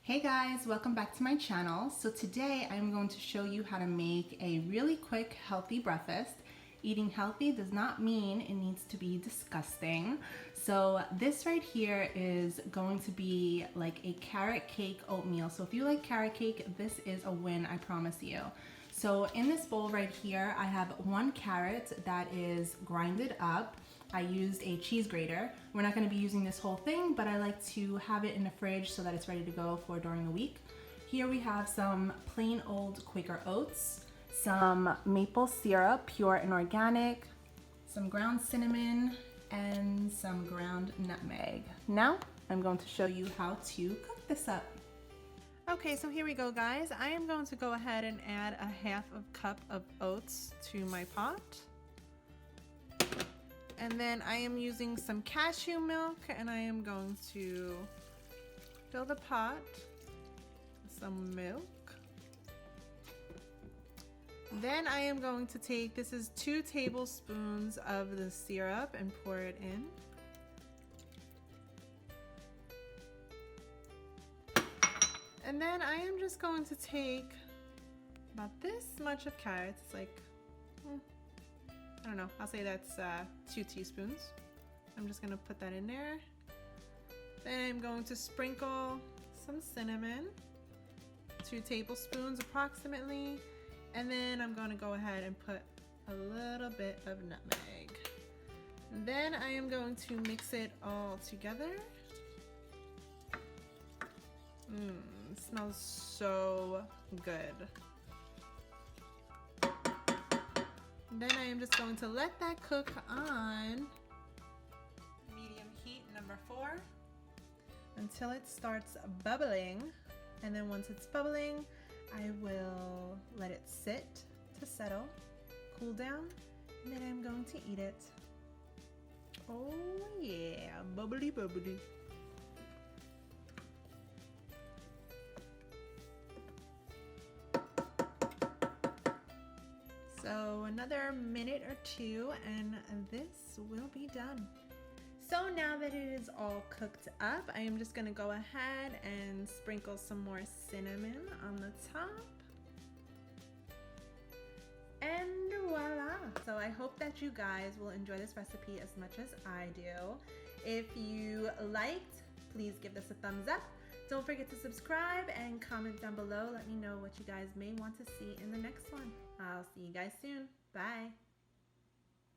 Hey guys, welcome back to my channel. So today I'm going to show you how to make a really quick healthy breakfast. Eating healthy does not mean it needs to be disgusting. So this right here is going to be like a carrot cake oatmeal. So if you like carrot cake, this is a win, I promise you. So in this bowl right here, I have 1 carrot that is grinded up. I used a cheese grater. We're not going to be using this whole thing, but I like to have it in the fridge so that it's ready to go for during the week. Here we have some plain old Quaker oats, some maple syrup, pure and organic, some ground cinnamon, and some ground nutmeg. Now I'm going to show you how to cook this up. Okay, so here we go, guys. I am going to go ahead and add a 1/2 cup of oats to my pot. And then I am using some cashew milk, and I am going to fill the pot with some milk. Then I am going to take, this is 2 tablespoons of the syrup, and pour it in. And then I am just going to take about this much of carrots. It's like, I don't know, I'll say that's 2 teaspoons. I'm just gonna put that in there. Then I'm going to sprinkle some cinnamon, 2 tablespoons approximately. And then I'm gonna go ahead and put a little bit of nutmeg. And then I am going to mix it all together. It smells so good. Then I am just going to let that cook on medium heat number 4 until it starts bubbling. And then once it's bubbling, I will let it sit to settle, cool down, and then I'm going to eat it. Oh yeah, bubbly bubbly. So another minute or 2 and this will be done. So now that it is all cooked up, I am just gonna go ahead and sprinkle some more cinnamon on the top. And voila! So I hope that you guys will enjoy this recipe as much as I do. If you liked, please give this a thumbs up. Don't forget to subscribe and comment down below. Let me know what you guys may want to see in the next one. I'll see you guys soon. Bye.